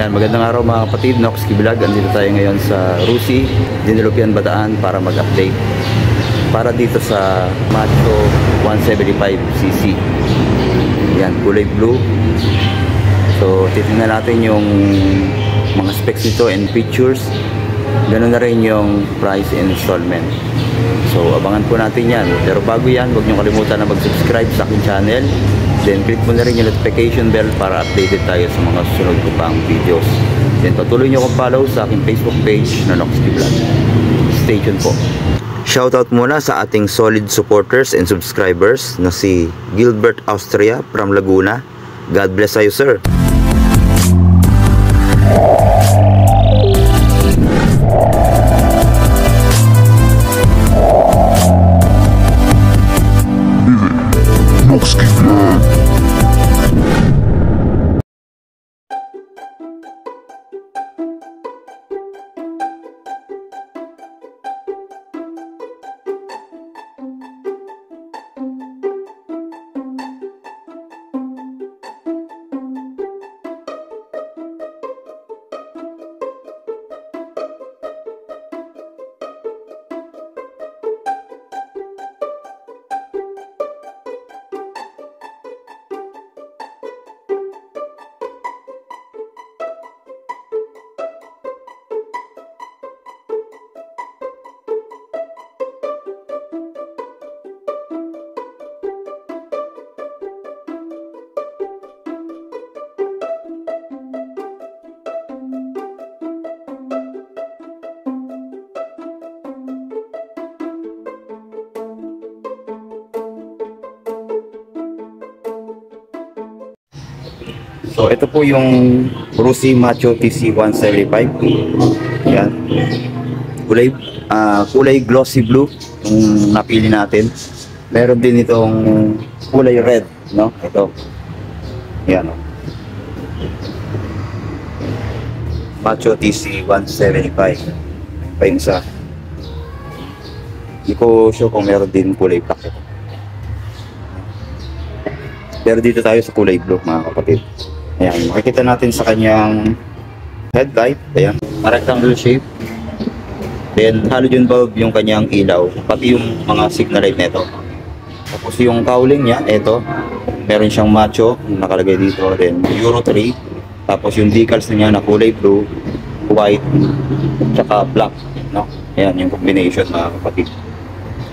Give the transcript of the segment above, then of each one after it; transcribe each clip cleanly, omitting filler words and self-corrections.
Yan, magandang araw mga kapatid, Noxky Vlog. Andito tayo ngayon sa Rusi, Dinulopian, Bataan para mag-update para dito sa Macho 175cc. Yan, kulay blue. So titingnan natin yung mga specs nito and features. Ganun na rin yung price and installment. So abangan po natin yan. Pero bago yan, huwag nyo kalimutan na mag-subscribe sa aking channel. Then click mo na rin yung notification bell para updated tayo sa mga susunod ko pang videos. Then patuloy nyo akong follow sa aking Facebook page na Noxky Vlog. Stay tuned po. Shoutout muna sa ating solid supporters and subscribers na si Gilbert Austria from Laguna. God bless you, sir. Noxky Vlog. So ito po yung Rusi Macho TC175. Yan. Kulay glossy blue yung napili natin. Meron din itong kulay red, no? Ito. Yan, no? Macho TC175. Pa yung isa. Hindi ko sure kung meron din kulay black. Pero dito tayo sa kulay blue, mga kapatid. Ayan, makikita natin sa kanyang headlight. Ayan, rectangle shape. Then halogen bulb yung kanyang ilaw, pati yung mga signal light nito. Tapos yung cowling niya, ito, meron siyang Macho nakalagay dito. Then Euro 3. Tapos yung decals niya na kulay blue, white, tsaka black, no? Ayan yung combination, mga kapatid.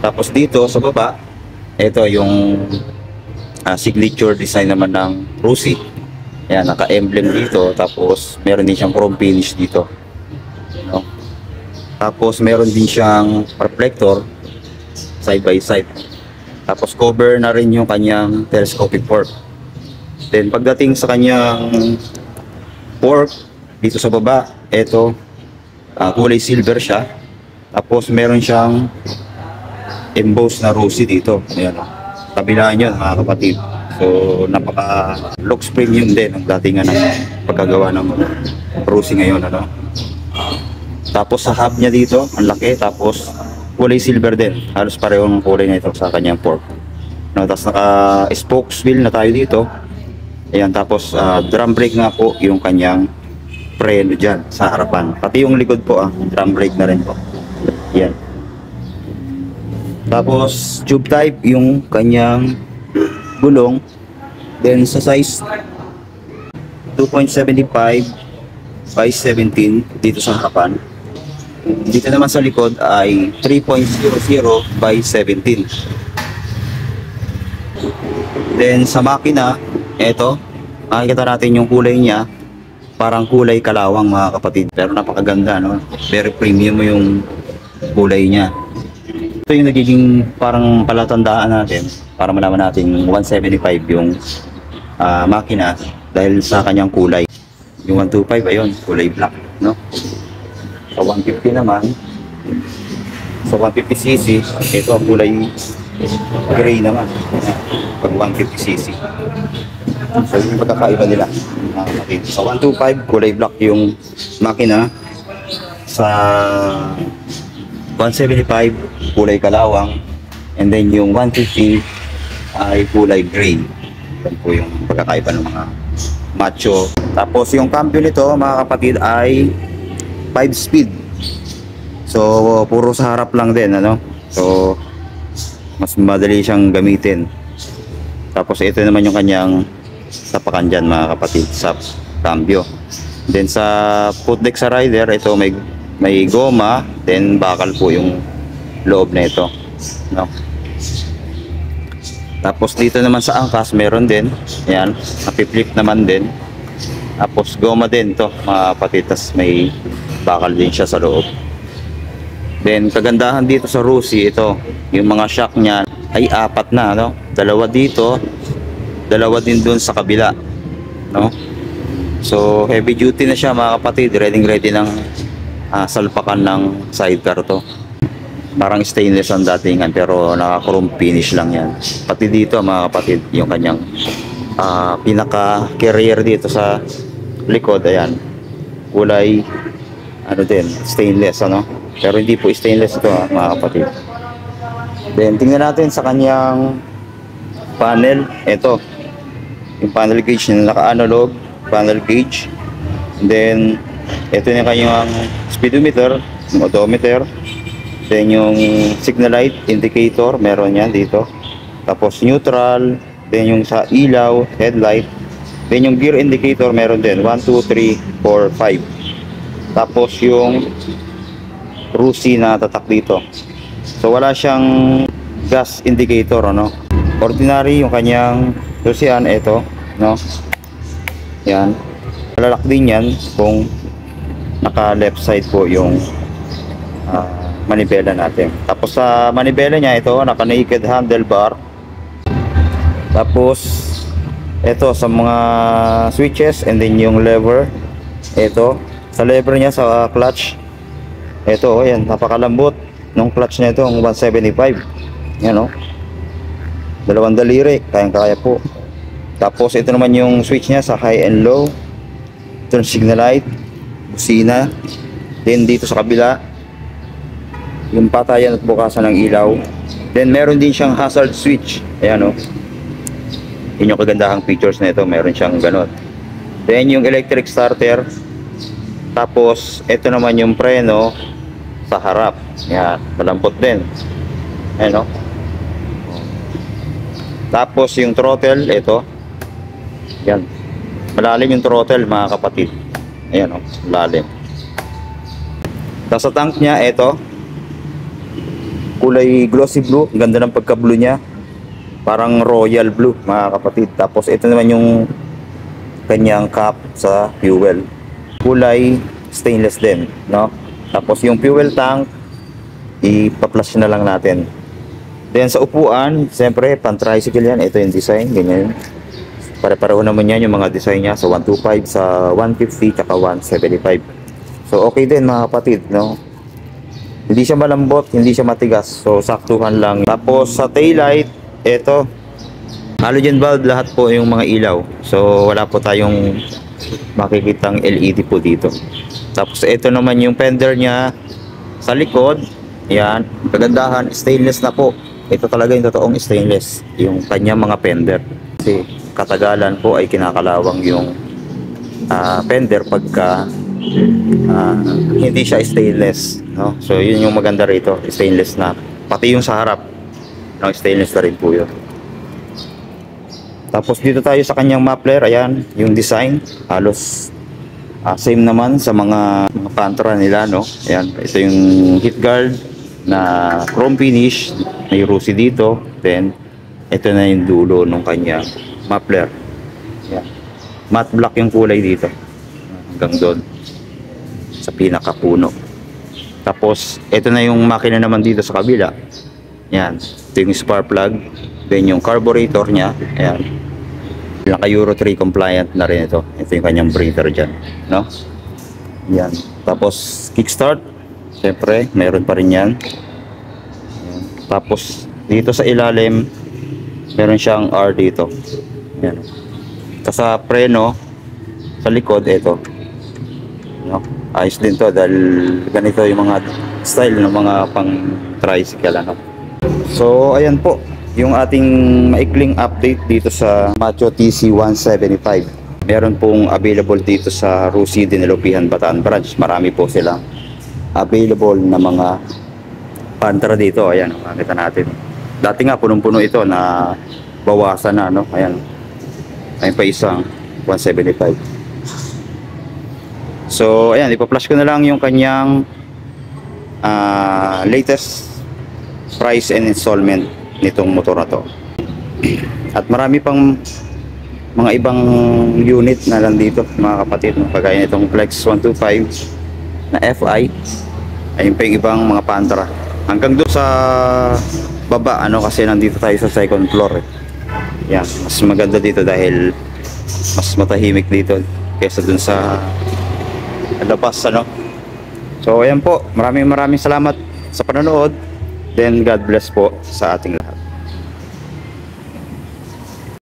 Tapos dito sa baba, ito yung signature design naman ng Rusi. Ayan, naka-emblem dito. Tapos meron din siyang chrome finish dito, no? Tapos meron din siyang reflector side by side. Tapos cover na rin yung kanyang telescopic fork. Then pagdating sa kanyang fork dito sa baba, ito kulay silver siya. Tapos meron siyang embossed na Rusi dito. Ayan, kabilaan yun, mga kapatid. So napaka looks premium din ang datingan ng pagkagawa ng Rusi ngayon, ano? Tapos sa hub niya dito, ang laki. Tapos kulay silver din, halos pareho ng kulay na ito sa kanyang fork, no? Tapos naka spokes wheel na tayo dito. Ayan, tapos drum brake nga po yung kanyang preno dyan sa harapan. Pati yung likod po, drum brake na rin po. Ayan. Tapos tube type yung kanyang gulong. Then sa size 2.75 by 17 dito sa harapan. Dito naman sa likod ay 3.00 by 17. Then sa makina, eto, makikita natin yung kulay niya, parang kulay kalawang, mga kapatid. Pero napakaganda, no? Very premium yung kulay niya. Ito yung nagiging parang palatandaan natin para malaman natin 175 yung makina dahil sa kanyang kulay. Yung 125, ayun, kulay black, no? Sa 150 naman, sa 150cc, ito ang kulay gray naman pag 150cc. So yung pagkakaiba nila. Sa 125, kulay black yung makina. Sa 175, kulay kalawang. And then yung 150 ay kulay gray. Yan po yung pagkakaiba ng mga Macho. Tapos yung cambio nito mga kapatid ay 5 speed. So puro sa harap lang din, ano. So mas madali siyang gamitin. Tapos ito naman yung kanyang tapakan dyan mga kapatid sa cambio. Then sa foot deck sa rider, ito may goma, then bakal po yung loob na ito, no? Tapos dito naman sa angkas meron din, yan, napi-flip naman din. Tapos goma din to mga kapatid, tas may bakal din siya sa loob. Then kagandahan dito sa Rusi, ito yung mga shock niya ay 4 na, no? Dalawa dito, dalawa din dun sa kabila, no? So heavy duty na siya mga kapatid, ready ng salpakan ng sidecar to. Parang stainless ang datingan pero naka-chrome finish lang yan. Pati dito mga kapatid, yung kanyang pinaka carrier dito sa likod, ayan, kulay ano din, stainless, ano? Pero hindi po stainless ito mga kapatid. Then tingnan natin sa kanyang panel. Ito yung panel gauge na naka-analog panel gauge. And then ito yung kanyang speedometer, yung odometer. Then yung signal light indicator, meron yan dito. Tapos neutral, then yung sa ilaw, headlight. Then yung gear indicator meron din, 1, 2, 3, 4, 5. Tapos yung Rusi na tatak dito. So wala siyang gas indicator, ano. Ordinary yung kanyang Rusian, ito, no. Yan. Malalak din yan kung naka left side po yung manibela natin. Tapos sa manibela niya, ito naka naked handlebar. Tapos ito sa mga switches, and then yung lever, ito sa lever niya sa clutch, ito ayan, napakalambot ng clutch niya, ito ang 175, yan, no? Dalawang daliri, kayang-kaya po. Tapos ito naman yung switch niya sa high and low, turn signal light, busina. Then dito sa kabila, yung patayan at bukasan ng ilaw. Then meron din siyang hazard switch, ayan, o. Yun yung kagandahang features na ito, meron siyang ganun. Then yung electric starter. Tapos ito naman yung preno sa harap, yan, malambot din, ayan, o. Tapos yung throttle, ito, yan, malalim yung throttle mga kapatid, ayan, o, malalim. Tapos sa tank niya, ito kulay glossy blue, ganda ng pagka blue niya, parang royal blue mga kapatid. Tapos ito naman yung kanyang cap sa fuel, kulay stainless din, no? Tapos yung fuel tank, ipa-flush na lang natin. Then sa upuan, siyempre pan tricycle yan, ito yung design, ganyan. Pare-pareho naman yan yung mga design niya, sa 125, sa 150, tsaka 175. So okay din mga kapatid, no? Hindi siya malambot, hindi siya matigas. So saktuhan lang. Tapos sa taillight, ito halogen bulb lahat po yung mga ilaw. So wala po tayong makikitang LED po dito. Tapos ito naman yung fender niya sa likod. Yan, kagandahan, stainless na po. Ito talaga yung totoong stainless, yung kanya mga fender. Kasi katagalan po ay kinakalawang yung fender pagka hindi siya stainless, no? So yun yung maganda rito, stainless na. Pati yung sa harap, no, stainless na rin po yun. Tapos dito tayo sa kanyang muffler, ayan, yung design halos same naman sa mga Pantra nila, no? Ayan, ito yung heat guard na chrome finish, may Rusi dito. Then ito na yung dulo ng kanyang muffler, ayan, matte black yung kulay dito hanggang doon sa pinakapuno. Tapos ito na yung makina naman dito sa kabila, yan, ito yung spark plug. Then yung carburetor nya, ayan, naka Euro 3 compliant na rin ito. Ito yung kanyang breather dyan, no? Yan. Tapos kickstart, syempre meron pa rin yan. Ayan. Tapos dito sa ilalim meron siyang R dito, yan. Tapos sa preno sa likod, ito, no? Ayos din to dahil ganito yung mga style ng mga pang tricycle, ano. So ayan po yung ating maikling update dito sa Macho TC175. meron pong available dito sa Rusi Dinalupihan Bataan Branch. Marami po silang available na mga Pantra dito. Ayan, makita natin. Dati nga punong-puno ito na bawasan na, no? Ayan. Ayun pa isang 175. So, ayan, ipa-flash ko na lang yung kanyang latest price and installment nitong motor na to. At marami pang mga ibang unit na lang dito, mga kapatid, kagaya nitong Flex 125 na FI. Ayun pa yung ibang mga Pantra. Hanggang doon sa baba, ano, kasi nandito tayo sa second floor. Yan, mas maganda dito dahil mas matahimik dito kaysa dun sa labas, ano. So ayan po, maraming salamat sa panonood. Then God bless po sa ating lahat.